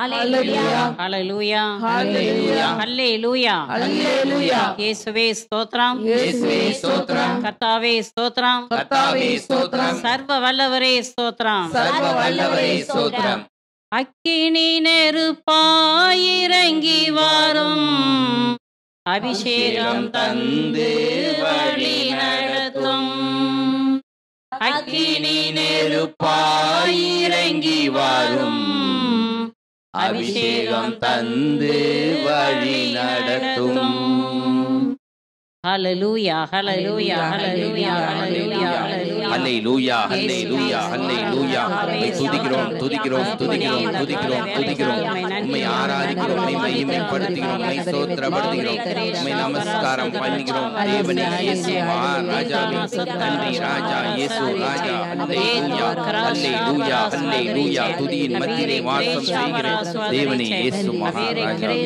ஹல்லேலூயா ஹல்லேலூயா ஹல்லேலூயா ஹல்லேலூயா ஹல்லேலூயா இயேசுவே ஸ்தோத்திரம் இயேசுவே ஸ்தோத்திரம் கர்த்தாவே ஸ்தோத்திரம் கர்த்தாவே ஸ்தோத்திரம் சர்வ வல்லவரே ஸ்தோத்திரம் சர்வ வல்லவரே ஸ்தோத்திரம் அக்கினி நெருப்பாயிறங்கி வரும் அபிஷேகம் தந்து வழி நடத்தும் அக்கினி நெருப்பாயிறங்கி வரும் அபிஷேகம் தந்து வழி நடத்தும் ஹல்லேலூயா ஹல்லேலூயா ஹல்லேலூயா ஹல்லேலூயா ஹல்லேலூயா ஹல்லேலூயா ஹல்லேலூயா உம்மை துதிக்கிறோம் துதிக்கிறோம் துதிக்கிறோம் துதிக்கிறோம் துதிக்கிறோம் உம்மை ஆராதிக்கிறோம் உம்மை மகிமைப்படுத்துகிறோம் உம்மை ஸ்தோத்திரப்படுத்துகிறோம் உம்மை நமஸ்காரம் பண்ணுகிறோம் தேவனே இயேசு மகாராஜாவே நன்றி ராஜா இயேசு ராஜா ஹல்லேலூயா ஹல்லேலூயா ஹல்லேலூயா துதியின் மத்தியிலே வாசம் செய்கிற தேவனே இயேசு மகாராஜாவே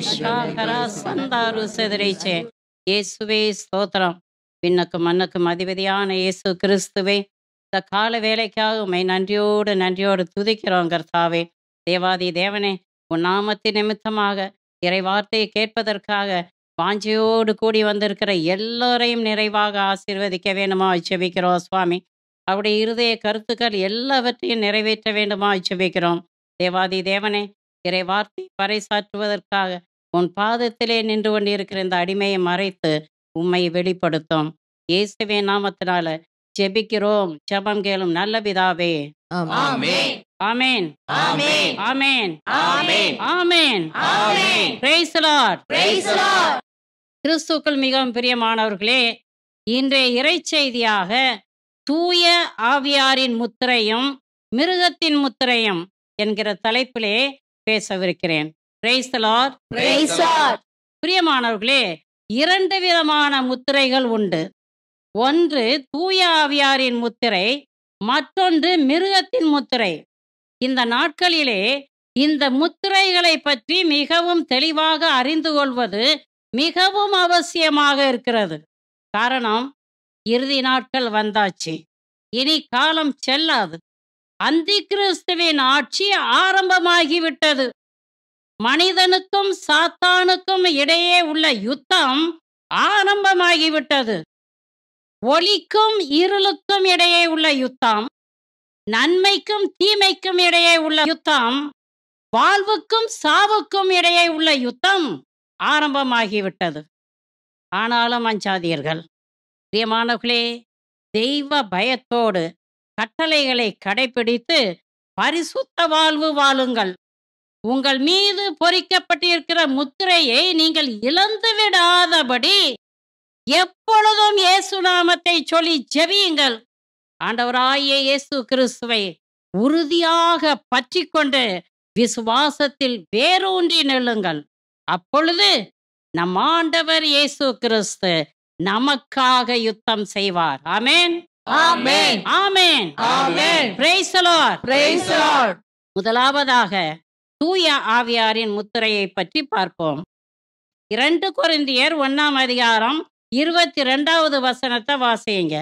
இயேசுவே ஸ்தோத்திரம். விண்ணுக்கும் மண்ணுக்கும் அதிபதியான இயேசு கிறிஸ்துவே, இந்த கால வேலைக்காக உம்மை நன்றியோடு துதிக்கிறோம் கர்த்தாவே. தேவாதி தேவனே, உன் நாமத்தின் நிமித்தமாக இறை வார்த்தையை கேட்பதற்காக வாஞ்சையோடு கூடி வந்திருக்கிற எல்லோரையும் நிறைவாக ஆசீர்வதிக்க வேண்டுமா ஜெபிக்கிறோம் சுவாமி. அவருடைய இருதய கருத்துக்கள் எல்லாவற்றையும் நிறைவேற்ற வேண்டுமா ஜெபிக்கிறோம். தேவாதி தேவனே, இறை வார்த்தை பறைசாற்றுவதற்காக உன் பாதத்திலே நின்று கொண்டிருக்கிற இந்த அடிமையை மறைத்து உம்மை வெளிப்படுத்தும். இயேசுவே நாமத்தினால ஜெபிக்கிறோம். ஜெபம் கேளும் நல்ல பிதாவே. ஆமென் ஆமென் ஆமென் ஆமென் ஆமென் ஆமென். ஆமென். Praise the Lord. Praise the Lord. கிறிஸ்துவுக்குள் மிகவும் பிரியமானவர்களே, இன்றைய இறைச்செய்தியாக தூய ஆவியாரின் முத்திரையும் மிருகத்தின் முத்திரையும் என்கிற தலைப்பிலே பேசவிருக்கிறேன். Praise the Lord. Praise the Lord. பிரியமானவர்களே, 2 விதமான முத்திரைகள் உண்டு. ஒன்று தூய ஆவியாரின் முத்திரை, மற்றொன்று மிருகத்தின் முத்திரை. இந்த நாட்களிலே இந்த முத்திரைகளை பற்றி மிகவும் தெளிவாக அறிந்து கொள்வது மிகவும் அவசியமாக இருக்கிறது. காரணம், இறுதி நாட்கள் வந்தாச்சு. இனி காலம் செல்லாது. அந்தி கிறிஸ்துவின் ஆட்சி ஆரம்பமாகிவிட்டது. மனிதனுக்கும் சாத்தானுக்கும் இடையே உள்ள யுத்தம் ஆரம்பமாகிவிட்டது. ஒளிக்கும் இருளுக்கும் இடையே உள்ள யுத்தம், நன்மைக்கும் தீமைக்கும் இடையே உள்ள யுத்தம், வாழ்வுக்கும் சாவுக்கும் இடையே உள்ள யுத்தம் ஆரம்பமாகிவிட்டது. ஆனாலும் அஞ்சாதீர்கள். பிரியமானவர்களே, தெய்வ பயத்தோடு கட்டளைகளை கடைபிடித்து பரிசுத்த வாழ்வு வாழுங்கள். உங்கள் மீது பொறிக்கப்பட்டிருக்கிற முத்திரையை நீங்கள் இழந்து விடாதபடி எப்பொழுதும் இயேசு நாமத்தை சொல்லி ஜெபியுங்கள். ஆண்டவராகிய இயேசு கிறிஸ்துவை உறுதியாக பற்றி கொண்டு விசுவாசத்தில் வேரூன்றி நில்லுங்கள். அப்பொழுது நம் ஆண்டவர் இயேசு கிறிஸ்து நமக்காக யுத்தம் செய்வார். ஆமென் ஆமென் ஆமென் ஆமென். Praise the Lord. Praise the Lord. முதலாவதாக தூய ஆவியாரின் முத்திரையை பற்றி பார்ப்போம். 2 கொரிந்தியர் 1ஆம் அதிகாரம் 22வது வசனத்தை வாசியுங்க.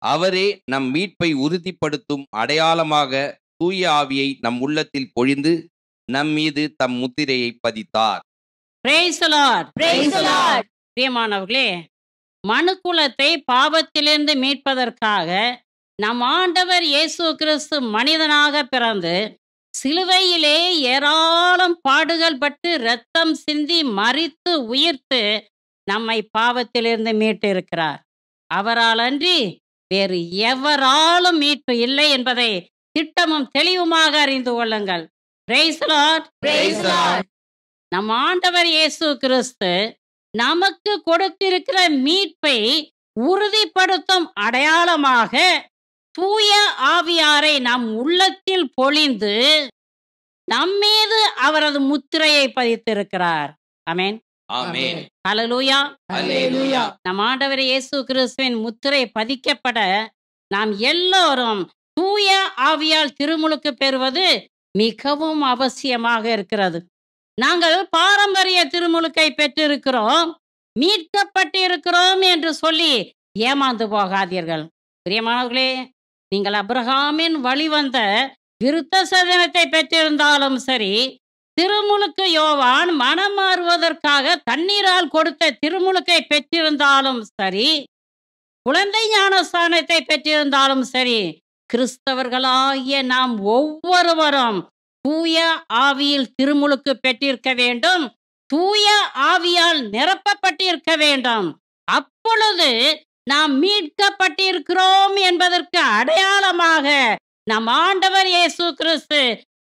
அவரே நம் மீட்பை உறுதிப்படுத்தும் அடையாளமாக தூய ஆவியை நம் உள்ளத்தில் பொழிந்து நம் மீது தம் முத்திரையை பதித்தார். Praise the Lord. Praise the Lord. பிரியமானவர்களே, மனுக்குலத்தை பாவத்திலிருந்து மீட்பதற்காக நம் ஆண்டவர் இயேசு கிறிஸ்து மனிதனாக பிறந்து சிலுவையிலே ஏராளம் பாடுகள் பட்டு இரத்தம் சிந்தி மரித்து உயிர்த்து நம்மை பாவத்திலிருந்து மீட்டு இருக்கிறார். அவரால் அன்றி வேறு எவராலும் மீட்பு இல்லை என்பதை திட்டமும் தெளிவுமாக அறிந்து கொள்ளுங்கள். Price the Lord. Praise the Lord. நம் ஆண்டவர் இயேசு கிறிஸ்து நமக்கு கொடுத்திருக்கிற மீட்பை உறுதிப்படுத்தும் அடையாளமாக தூய ஆவியாரை நம் உள்ளத்தில் பொழிந்து நம்மீது அவரது முத்திரையை பதித்திருக்கிறார். ஆமென் ஆமென். ஹல்லேலூயா. ஹல்லேலூயா. நம் ஆண்டவர் இயேசு கிறிஸ்துவின் முத்திரை பதிக்கப்பட நாம் எல்லோரும் தூய ஆவியால் திருமுழுக்கு பெறுவது மிகவும் அவசியமாக இருக்கிறது. நாங்கள் பாரம்பரிய திருமுழுக்கை பெற்றிருக்கிறோம், மீட்கப்பட்டிருக்கிறோம் என்று சொல்லி ஏமாந்து போகாதீர்கள். பிரியமானவர்களே, நீங்கள் அபிரகாமின் வழிவந்த விருத்த சேதனத்தை பெற்றிருந்தாலும் சரி, திருமுழுக்கு யோவான் மனம் மாறுவதற்காக தண்ணீரால் கொடுத்த திருமுழுக்கை பெற்றிருந்தாலும் சரி, குழந்தை ஞானஸ்தானத்தை பெற்றிருந்தாலும் சரி, கிறிஸ்தவர்களாகிய நாம் ஒவ்வொருவரும் தூய ஆவியில் திருமுழுக்கு பெற்றிருக்க வேண்டும். தூய ஆவியால் நிரப்பப்பட்டிருக்க வேண்டும். அப்பொழுது நாம் மீட்கப்பட்டிருக்கிறோம் என்பதற்கு அடையாளமாக நம் ஆண்டவர் இயேசு கிறிஸ்து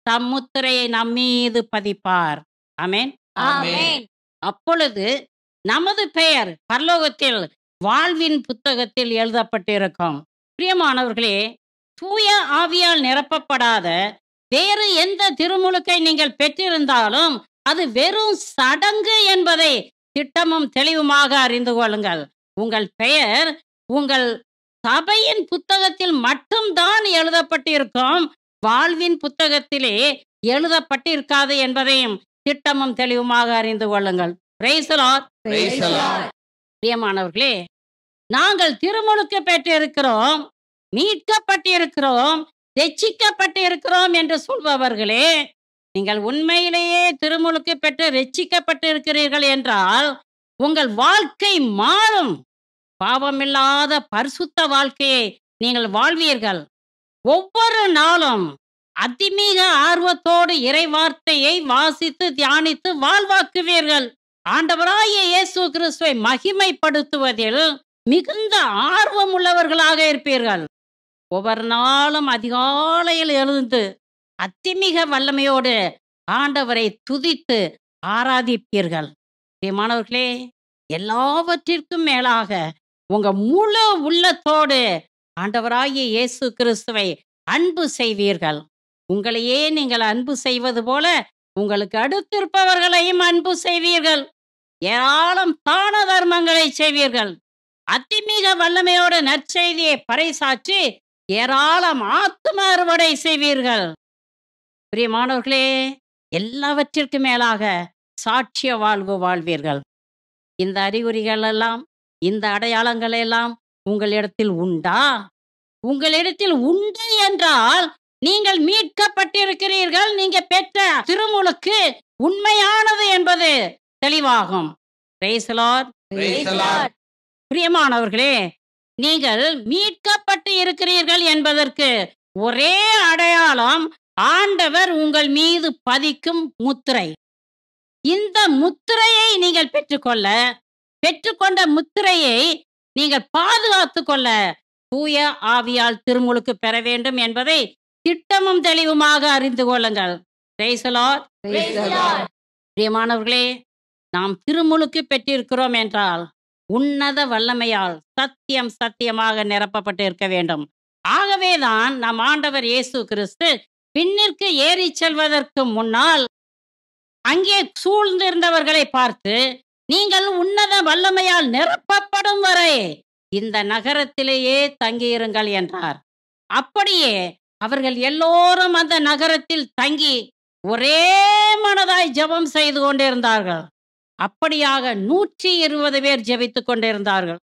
தம் முத்திரையை நம் மீது பதிப்பார். ஆமென். ஆமென். அப்பொழுது நமது பெயர் பரலோகத்தில் வாழ்வின் புத்தகத்தில் எழுதப்பட்டிருக்கும். பிரியமானவர்களே, தூய ஆவியால் நிரப்பப்படாத வேறு எந்த திருமுழுக்கை நீங்கள் பெற்றிருந்தாலும் அது வெறும் சடங்கு என்பதை திட்டமும் தெளிவுமாக அறிந்து கொள்ளுங்கள். உங்கள் பெயர் உங்கள் சபையின் புத்தகத்தில் மட்டும்தான் எழுதப்பட்டிருக்கும், வாழ்வின் புத்தகத்திலே எழுதப்பட்டிருக்காது என்பதையும் திட்டமும் தெளிவுமாக அறிந்து கொள்ளுங்கள். Praise the Lord. Praise the Lord. பிரியமானவர்களே, நாங்கள் திருமுழுக்கு பெற்றிருக்கிறோம், மீட்கப்பட்டிருக்கிறோம், ரட்சிக்கப்பட்டிருக்கிறோம் என்று சொல்பவர்களே, நீங்கள் உண்மையிலேயே திருமுழுக்கு பெற்று ரட்சிக்கப்பட்டிருக்கிறீர்கள் என்றால் உங்கள் வாழ்க்கை மாறும். பாவமில்லாத பரிசுத்த வாழ்க்கையை நீங்கள் வாழ்வீர்கள். ஒவ்வொரு நாளும் அதிமிக ஆர்வத்தோடு இறை வார்த்தையை வாசித்து தியானித்து வாழ்வாக்குவீர்கள். ஆண்டவராகிய இயேசு கிறிஸ்துவை மகிமைப்படுத்துவதில் மிகுந்த ஆர்வம் உள்ளவர்களாக இருப்பீர்கள். ஒவ்வொரு நாளும் அதிகாலையில் எழுந்து அத்திமிக வல்லமையோடு ஆண்டவரை துதித்து ஆராதிப்பீர்கள். பிரியமானவர்களே, எல்லாவற்றிற்கும் மேலாக உங்க முழு உள்ளத்தோடு ஆண்டவராகிய இயேசு கிறிஸ்துவை அன்பு செய்வீர்கள். உங்களையே நீங்கள் அன்பு செய்வது போல உங்களுக்கு அடுத்திருப்பவர்களையும் அன்பு செய்வீர்கள். ஏராளம் தான தர்மங்களை செய்வீர்கள். அதிமிக வல்லமையோடு நற்செய்தியை பறைசாற்றி ஏராளம் ஆத்தும அறுவடை செய்வீர்கள். பிரியமானவர்களே, எல்லாவற்றிற்கும் மேலாக சாட்சிய வாழ்வு வாழ்வீர்கள். இந்த அறிகுறிகள் எல்லாம், இந்த அடையாளங்கள் எல்லாம் உங்களிடத்தில் உண்டா? உங்களிடத்தில் உண்டு என்றால் நீங்கள் மீட்கப்பட்டிருக்கிறீர்கள். நீங்க பெற்ற திருமுழுக்கு உண்மையானது என்பது தெளிவாகும். Praise the Lord. Praise the Lord. பிரியமானவர்களே, நீங்கள் மீட்கப்பட்டு இருக்கிறீர்கள் என்பதற்கு ஒரே அடையாளம் ஆண்டவர் உங்கள் மீது பதிக்கும் முத்திரை. இந்த முத்திரையை நீங்கள் பெற்றுக்கொண்ட முத்திரையை நீங்கள் பாதுகாத்து கொள்ள தூய ஆவியால் திருமுழுக்கு பெற வேண்டும் என்பதை திட்டமும் தெளிவுமாக அறிந்து கொள்ளுங்கள். Praise the Lord. Praise the Lord. பிரியமானவர்களே, நாம் திருமுழுக்கு பெற்றிருக்கிறோம் என்றால் உன்னத வல்லமையால் சத்தியமாக நிரப்பப்பட்டு இருக்க வேண்டும். ஆகவேதான் நம் ஆண்டவர் இயேசு கிறிஸ்து விண்ணிற்கு ஏறி செல்வதற்கு முன்னால் அங்கே சூழ்ந்திருந்தவர்களை பார்த்து, நீங்கள் உன்னத வல்லமையால் நிரப்பப்படும் வரை இந்த நகரத்திலேயே தங்கியிருங்கள் என்றார். அப்படியே அவர்கள் எல்லோரும் அந்த நகரத்தில் தங்கி ஒரே மனதாய் ஜெபம் செய்து கொண்டிருந்தார்கள். அப்படியாக 120 பேர் ஜெபித்துக் கொண்டிருந்தார்கள்.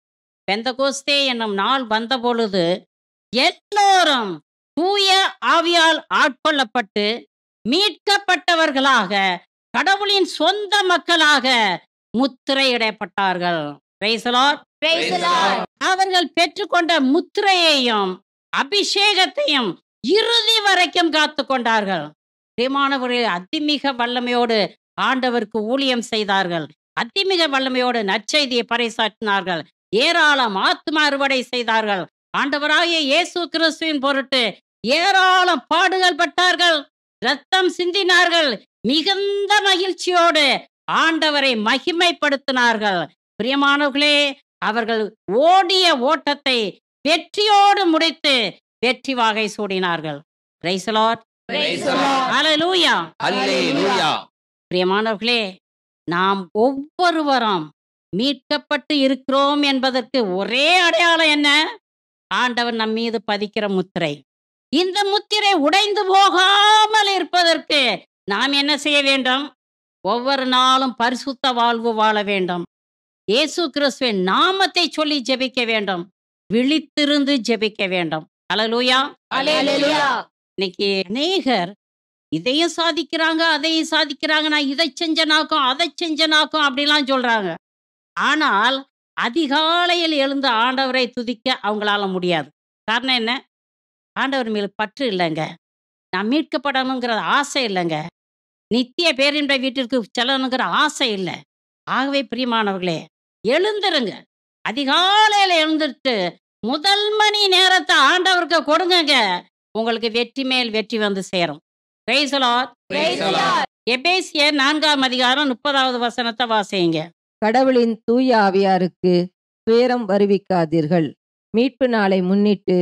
பெந்தகோஸ்தே என்னும் நாள் வந்த பொழுது எல்லோரும் தூய ஆவியால் ஆட்கொள்ளப்பட்டு மீட்கப்பட்டவர்களாக கடவுளின் சொந்த மக்களாக முத்திரையிடப்பட்டார்கள். Praise the Lord. Praise the Lord. அவர்கள் பெற்றுக்கொண்ட முத்திரையையும் அபிஷேகத்தையும் இறுதி வரைக்கும் காத்து கொண்டார்கள். பிரியமானவர்களே, அதிமிக வல்லமையோடு ஆண்டவருக்கு ஊழியம் செய்தார்கள். அதிமிக வல்லமையோடு நற்செய்தியை பறைசாற்றினார்கள். ஏராளம் ஆத்ம அறுவடை செய்தார்கள். ஆண்டவராகிய இயேசு கிறிஸ்துவின் பொருட்டு ஏராளம் பாடுகள் பட்டார்கள், இரத்தம் சிந்தினார்கள். மிகுந்த மகிழ்ச்சியோடு ஆண்டவரை மகிமைப்படுத்தினார்கள். பிரியமானவர்களே, அவர்கள் ஓடிய ஓட்டத்தை வெற்றியோடு முடித்து வெற்றி வாகை சூடினார்கள். Praise the Lord. Praise the Lord. Hallelujah. Hallelujah. பிரியமானவர்களே, நாம் ஒவ்வொருவரும் மீட்கப்பட்டு இருக்கிறோம் என்பதற்கு ஒரே அடையாளம் என்ன? ஆண்டவர் நம் மீது பதிக்கிற முத்திரை. இந்த முத்திரை உடைந்து போகாமல் இருப்பதற்கு நாம் என்ன செய்ய வேண்டும்? ஒவ்வொரு நாளும் பரிசுத்த வாழ்வு வாழ வேண்டும். இயேசு கிறிஸ்துவின் நாமத்தை சொல்லி ஜெபிக்க வேண்டும். விழித்திருந்து ஜெபிக்க வேண்டும். ஹல்லேலூயா. Hallelujah. இன்னைக்கு அநேகர் இதையும் சாதிக்கிறாங்க, அதையும் சாதிக்கிறாங்க. நான் இதை செஞ்சனாக்கும், அதை செஞ்சனாக்கும் அப்படிலாம் சொல்றாங்க. ஆனால் அதிகாலையில் எழுந்து ஆண்டவரை துதிக்க அவங்களால முடியாது. காரணம் என்ன? ஆண்டவர் மேல் பற்று இல்லைங்க. நான் மீட்கப்படணுங்கிற ஆசை இல்லைங்க. நித்திய பேரின்ப வீட்டிற்கு செல்லணுங்கிற ஆசை இல்லை. ஆகவே பிரியமானவர்களே, எழுந்துருங்க. அதிகாலையில எழுந்துட்டு முதல் மணி நேரத்தை ஆண்டவருக்கு கொடுங்கங்க. உங்களுக்கு வெற்றி மேல் வெற்றி வந்து சேரும். Price the Lord. Praise the Lord. எபேசியர் 4ஆம் அதிகாரம் 30வது வசனத்தை வாசிங்க. கடவுளின் தூய ஆவியாருக்கு துயரம் வருவிக்காதீர்கள். மீட்பு நாளை முன்னிட்டு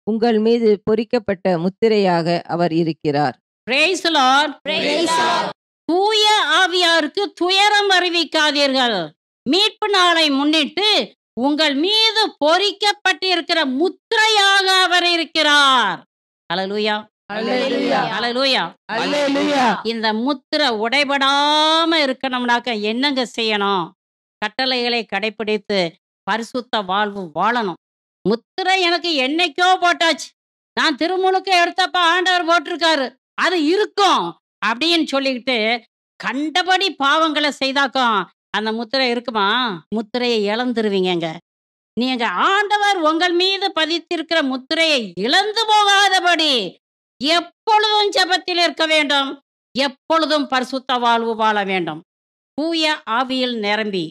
உங்கள் மீது பொறிக்கப்பட்ட முத்திரையாக அவர் இருக்கிறார். Price the Lord. Praise the Lord. தூய ஆவியாருக்கு துயரம் அறிவிக்காதீர்கள். மீட்பு நாளை முன்னிட்டு உங்கள் மீது பொறிக்கப்பட்டிருக்கிற முத்திரையாக அவர் இருக்கிறார். அல்லேலூயா. அல்லேலூயா. அல்லேலூயா. அல்லேலூயா. இந்த முத்திரை உடைபடாம இருக்கணும்னாக்க என்னங்க செய்யணும்? கட்டளைகளை கடைபிடித்து பரிசுத்த வாழ்வு வாழணும். முத்திரை எனக்கு என்னைக்கோ போட்டாச்சு. நான் திருமுழுக்கு எடுத்தப்ப ஆண்டவர் போட்டிருக்காரு, அது இருக்கும் அப்படின்னு சொல்லிக்கிட்டு கண்டபடி பாவங்களை செய்தாக்கும் அந்த முத்திரை இருக்குமா? முத்திரையை இழந்துருவீங்க. நீங்க ஆண்டவர் உங்கள் மீது பதித்திருக்கிற முத்திரையை இழந்து போகாதபடி எப்பொழுதும் ஜெபத்தில் இருக்க வேண்டும். எப்பொழுதும் பரிசுத்த வாழ்வு வாழ வேண்டும். தூய ஆவியில் நிரம்பி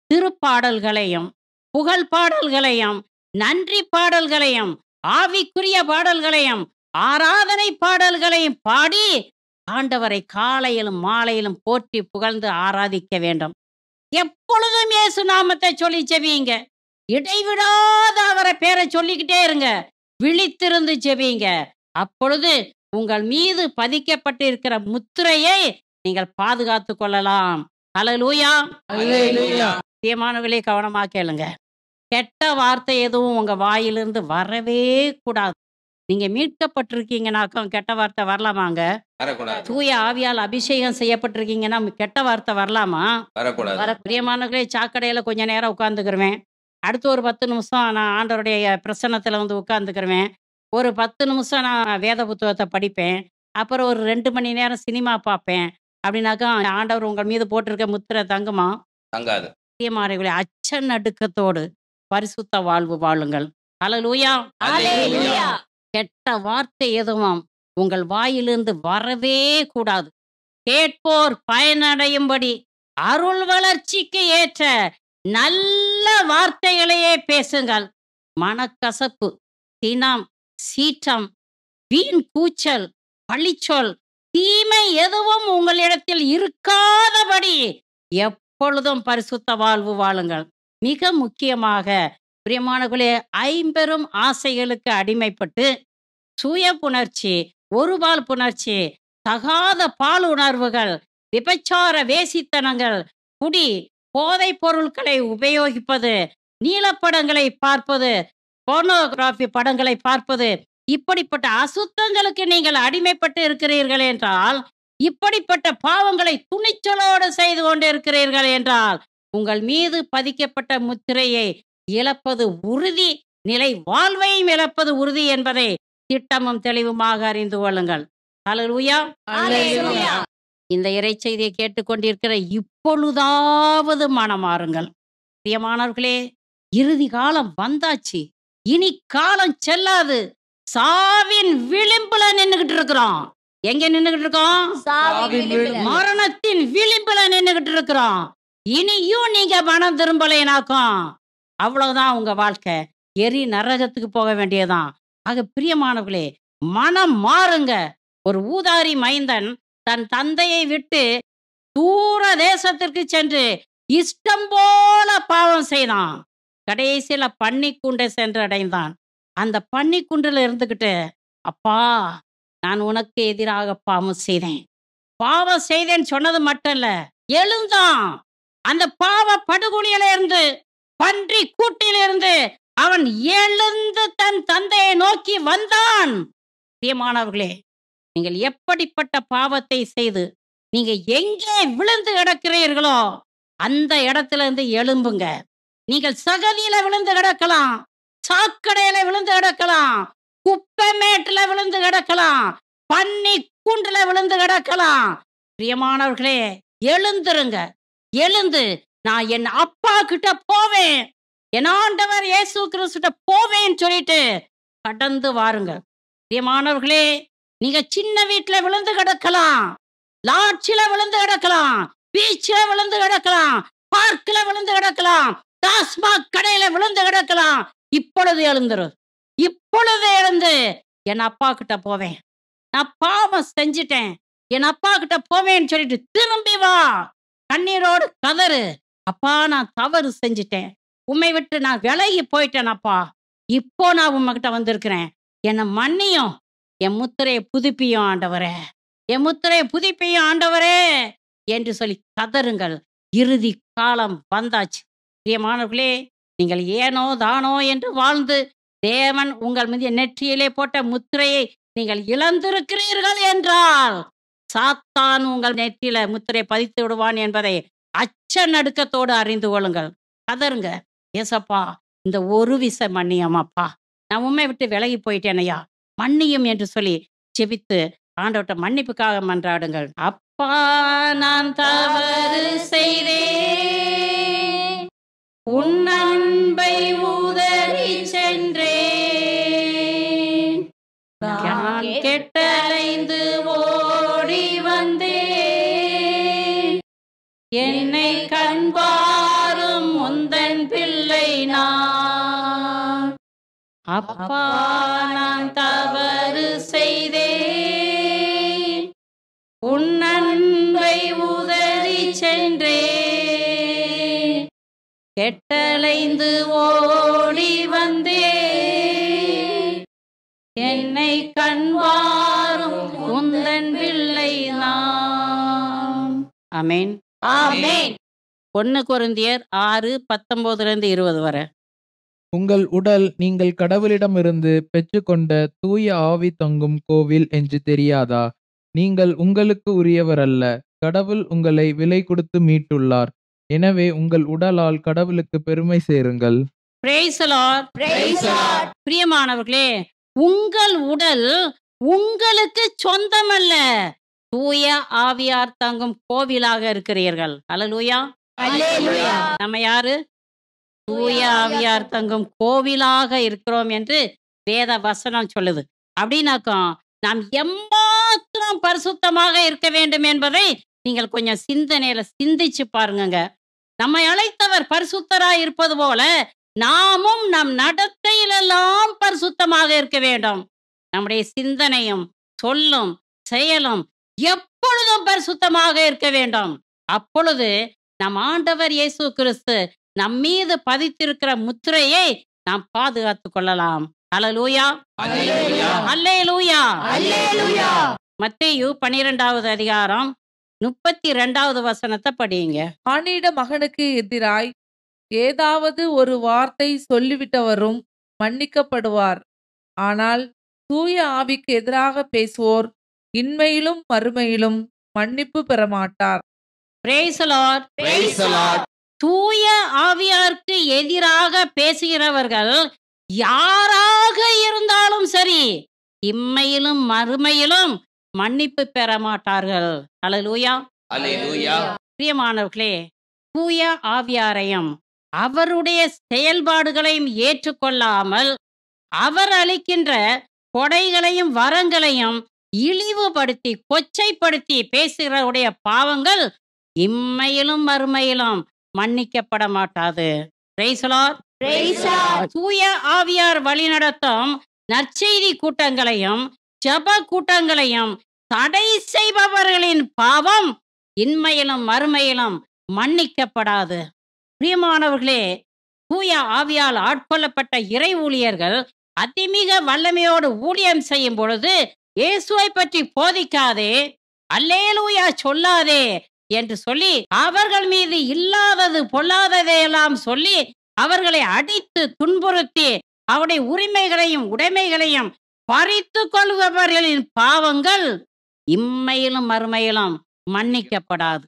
திருப்பாடல்களையும் புகழ் பாடல்களையும் நன்றி பாடல்களையும் ஆவிக்குரிய பாடல்களையும் ஆராதனை பாடல்களையும் பாடி ஆண்டவரை காலையிலும் மாலையிலும் போற்றி புகழ்ந்து ஆராதிக்க வேண்டும். எப்பொழுதும் இயேசு நாமத்தை சொல்லி ஜெபியுங்க. இடைவிடாத அவரை பேரை சொல்லிக்கிட்டே இருங்க. விழித்திருந்து ஜெபியுங்க. அப்பொழுது உங்கள் மீது பதிக்கப்பட்டிருக்கிற முத்திரையை நீங்கள் பாதுகாத்து கொள்ளலாம். அல்லேலூயா. அல்லேலூயா. பிரியமானவர்களே, கவனமா கேளுங்க. கெட்ட வார்த்தை எதுவும் உங்க வாயிலிருந்து வரவே கூடாது. நீங்க மீட்கப்பட்டிருக்கீங்கன்னாக்கும் கெட்ட வார்த்தை வரலாமாங்க? வரக்கூடாது. தூய ஆவியால் அபிஷேகம் செய்யப்பட்டிருக்கீங்கன்னா கெட்ட வார்த்தை வரலாமா? வரக்கூடாது. பிரியமானவர்களே, சாக்கடையில கொஞ்ச நேரம் உட்காந்துக்கிருவேன். அடுத்து ஒரு 10 நிமிஷம் நான் ஆண்டவருடைய பிரசன்னத்துல வந்து உட்காந்துக்கிருவேன். ஒரு 10 நிமிஷம் நான் வேத புத்தகத்தை படிப்பேன். அப்புறம் ஒரு 2 மணி நேரம் சினிமா பார்ப்பேன். அப்படின்னாக்கா ஆண்டவர் உங்கள் மீது போட்டிருக்க முத்திரை தங்குமா? தங்காது. பிரியமானவர்களே, அச்ச நடுக்கத்தோடு பரிசுத்த வாழ்வு வாழுங்கள். அல்லேலூயா. Hallelujah. கெட்ட வார்த்தை எதுவும் உங்கள் வாயிலிருந்து வரவே கூடாது. கேட்போர் பயனடையும்படி அருள் வளர்ச்சிக்கு ஏற்ற நல்ல வார்த்தைகளையே பேசுங்கள். மனக்கசப்பு, சினம், சீற்றம், வீண் கூச்சல், பழிச்சொல், தீமை எதுவும் உங்களிடத்தில் இருக்காதபடி எப்பொழுதும் பரிசுத்த வாழ்வு வாழுங்கள். மிக முக்கியமாக பிரியமானவர்களே, 50 ஆசைகளுக்கு அடிமைப்பட்டு சுய புணர்ச்சி, ஒருபால் புணர்ச்சி, தகாத பால் உணர்வுகள், விபச்சார வேசித்தனங்கள், குடி, போதைப் பொருட்களை உபயோகிப்பது, நீலப்படங்களை பார்ப்பது, போர்னோகிராஃபி படங்களை பார்ப்பது, இப்படிப்பட்ட அசுத்தங்களுக்கு நீங்கள் அடிமைப்பட்டு இருக்கிறீர்கள் என்றால், இப்படிப்பட்ட பாவங்களை துணிச்சலோடு செய்து கொண்டு இருக்கிறீர்கள் என்றால், உங்கள் மீது பதிக்கப்பட்ட முத்திரையை இழப்பது உறுதி, நிலை வாழ்வையும் இழப்பது உறுதி என்பதை திட்டமும் தெளிவுமாக அறிந்து கொள்ளுங்கள். அல்லேலூயா. Hallelujah. இந்த இறைச்செய்தியை கேட்டுக்கொண்டிருக்கிற இப்பொழுதாவது மனமாறுங்கள். பிரியமானவர்களே, இறுதி காலம் வந்தாச்சு. இனி காலம் செல்லாது. சாவின் விளிம்புல நின்னுகிட்டு இருக்கிறோம். எங்க நின்னுகிட்டு இருக்கோம்? சாவின் விளிம்பில். மரணத்தின் விளிம்புல நின்னுகிட்டு இருக்கிறோம். இனியும் நீங்க மனம் திரும்பலைனாக்கும் அவ்வளவுதான் உங்க வாழ்க்கை. எரி நரகத்துக்கு போக வேண்டியதுதான். ஆக பிரியமானவர்களே, மனம் மாறுங்க. ஒரு ஊதாரி மைந்தன் தன் தந்தையை விட்டு தூர தேசத்திற்கு சென்று இஷ்டம் போல பாவம் செய்தான். கடைசியில பன்னிக்குண்டை சென்றடைந்தான். அந்த பன்னிக்குண்டில் இருந்துகிட்டு, அப்பா, நான் உனக்கு எதிராக பாவம் செய்தேன் சொன்னது மட்டும் இல்ல, எழுந்தான். அந்த பாவ படுகொலியில இருந்து, பன்றி கூட்டிலிருந்து அவன் எழுந்து தன் தந்தையை நோக்கி வந்தான். பிரியமானவர்களே, நீங்கள் எப்படிப்பட்ட பாவத்தை செய்து நீங்க எங்கே விழுந்து கிடக்கிறீர்களோ அந்த இடத்துல இருந்து எழும்புங்க. நீங்கள் சகதியில விழுந்து கிடக்கலாம், சாக்கடையில விழுந்து கிடக்கலாம், குப்பை மேட்டுல விழுந்து கிடக்கலாம், பன்னி குண்டுல விழுந்து கிடக்கலாம். பிரியமானவர்களே, எழுந்துருங்க. எழுந்து நான் என் அப்பா கிட்ட போவேன், என் ஆண்டவர் இயேசு கிறிஸ்துட்ட போவேன்னு சொல்லிட்டு கடந்து வாருங்க. பிரியமானவர்களே, நீங்க சின்ன வீட்டுல விழுந்து கிடக்கலாம், லாட்சில விழுந்து கிடக்கலாம், பீச்ல விழுந்து கிடக்கலாம், பார்க்ல விழுந்து கிடக்கலாம், டாஸ்மாக் கடையில விழுந்து கிடக்கலாம். இப்பொழுது எழுந்துரு. இப்பொழுது எழுந்து என் அப்பா கிட்ட போவேன், நான் பாவம் செஞ்சிட்டேன், என் அப்பா கிட்ட போவேன்னு சொல்லிட்டு திரும்பி வா. கண்ணீரோடு கதறு, அப்பா நான் தவறு செஞ்சிட்டேன், உம்மை விட்டு நான் விலகி போயிட்டேன் அப்பா, இப்போ நான் உம்மகிட்ட வந்திருக்கிறேன், என்னை மன்னியும், என் முத்திரையை புதுப்பியும் ஆண்டவரே, என் முத்திரையை புதுப்பியும் ஆண்டவரே என்று சொல்லி கதறுங்கள். இறுதி காலம் வந்தாச்சு. பிரியமானவர்களே, நீங்கள் ஏனோ தானோ என்று வாழ்ந்து தேவன் உங்கள் மீது நெற்றியிலே போட்ட முத்திரையை நீங்கள் இழந்திருக்கிறீர்கள் என்றால் சாத்தான் உங்கள் நெற்றியில முத்திரை பதித்து விடுவான் என்பதை அச்ச நடுக்கத்தோடு அறிந்து கொள்ளுங்கள். கதருங்க, ஏசப்பா இந்த ஒரு விச மன்னியம் அப்பா, நான் உண்மை விட்டு விலகி போயிட்டேனையா, மன்னியும் என்று சொல்லி ஜெபித்து ஆண்டவர்ட்ட மன்னிப்புக்காக மன்றாடுங்கள். அப்பா நான் தவறு செய்தேன், உன் அன்பை உதறி சென்றேன், நான் கெட்டலைந்து ஓடி வந்தேன், என்னை கண்பாரும் உந்தன் பிள்ளை நான். அப்பா நான் தவறு செய்தேன், உன் அன்பை உதறி சென்றேன், கெட்டலைந்து ஓடி வந்தேன், என்னை கண்வாரும் உந்தன் பிள்ளை நான். ஆமென். ஆமென். 1 கொரிந்தியர் 6:19-20 வரை. உங்கள் உடல் நீங்கள் கடவுளிடமிருந்து பெற்றுக்கொண்ட தூய ஆவி தங்கும் கோவில் என்று தெரியாதா? நீங்கள் உங்களுக்கு உரியவர் அல்ல, கடவுள் உங்களை விலை கொடுத்து மீட்டுள்ளார். எனவே உங்கள் உடலால் கடவுளுக்கு பெருமை சேருங்கள். Praise the Lord. Praise the Lord. பிரியமானவர்களே, உங்கள் உடல் உங்களுக்கு சொந்தமல்ல, தூய ஆவியார் தங்கும் கோவிலாக இருக்கிறீர்கள். அல்லேலூயா. அல்லேலூயா. நம்ம யாரு? தூய ஆவியார் தங்கும் கோவிலாக இருக்கிறோம் என்று வேத வசனம் சொல்லுது. அப்படின்னாக்கும் நாம் எம்மாத்திரம் பரிசுத்தமாக இருக்க வேண்டும் என்பதை நீங்கள் கொஞ்சம் சிந்தனையில சிந்திச்சு பாருங்க. நம்மை அழைத்தவர் பரிசுத்தராய் இருப்பது போல நாமும் நம் நடத்தையிலெல்லாம் பரிசுத்தமாக இருக்க வேண்டும். நம்முடைய சிந்தனையும் சொல்லும் செயலும் எப்பொழுதும் பரிசுத்தமாக இருக்க வேண்டும். அப்பொழுது நம் ஆண்டவர் இயேசு கிறிஸ்து நம் மீது பதித்திருக்கிற முத்திரையை நாம் பாதுகாத்துக் கொள்ளலாம். அல்லேலூயா. அல்லேலூயா. அல்லேலூயா. அல்லேலூயா. மத்தேயு 12வது அதிகாரம் 32வது வசனத்தை படியுங்க. மானிட மகனுக்கு எதிராய் ஏதாவது ஒரு வார்த்தை சொல்லிவிட்டவரும் மன்னிக்கப்படுவார். ஆனால் தூய ஆவிக்கு எதிராக பேசுவோர் இன்மையிலும் மறுமையிலும் மன்னிப்பு பெறமாட்டார். Praise the Lord. Praise the Lord. தூய ஆவியாருக்கு எதிராக பேசுகிறவர்கள் யாராக இருந்தாலும் சரி, இம்மையிலும் மறுமையிலும் மன்னிப்பு பெற மாட்டார்கள். அல்லேலூயா. அல்லேலூயா. பிரியமானவர்களே, தூய ஆவியாரையும் அவருடைய செயல்பாடுகளையும் ஏற்றுக்கொள்ளாமல் அவர் அளிக்கின்ற கொடைகளையும் வரங்களையும் இழிவுபடுத்தி கொச்சைப்படுத்தி பேசுகிறவருடைய பாவங்கள் இம்மையிலும் மறுமையிலும் மன்னிக்கப்பட மாட்டாது. Praise the Lord. Praise the Lord. தூய ஆவியார் வழிநடத்தும் நற்செய்தி கூட்டங்களையும் ஜெப கூட்டங்களையும் தடை செய்பவர்களின் பாவம் இன்மையிலும் மறுமையிலும் மன்னிக்கப்படாது. பிரியமானவர்களே, தூய ஆவியால் ஆட்கொள்ளப்பட்ட இறை ஊழியர்கள் அதிமிக வல்லமையோடு ஊழியம் செய்யும் பொழுது இயேசுவை பற்றி போதிக்காதே, அல்லேலூயா சொல்லாதே என்று சொல்லி அவர்கள் மீது இல்லாதது பொல்லாததையெல்லாம் சொல்லி அவர்களை அடித்து துன்புறுத்தி அவருடைய உரிமைகளையும் உடைமைகளையும் பறித்து கொள்பவர்களின் பாவங்கள் இம்மையிலும் மறுமையிலும் மன்னிக்கப்படாது.